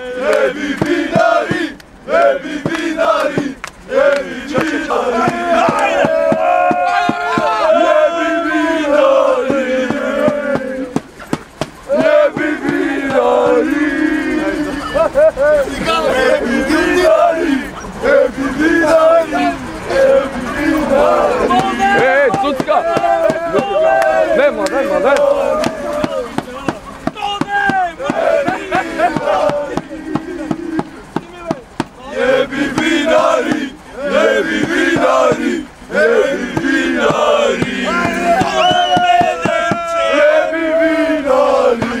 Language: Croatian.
Jebi vinari, jebi vinari, jebi vinari. Jebi vinari, jebi vinari. Jebi vinari, jebi vinari, jebi vinari. Cucka! Nema. Jebi vinari, jebi vinari, jebi vinari. Jebi vinari.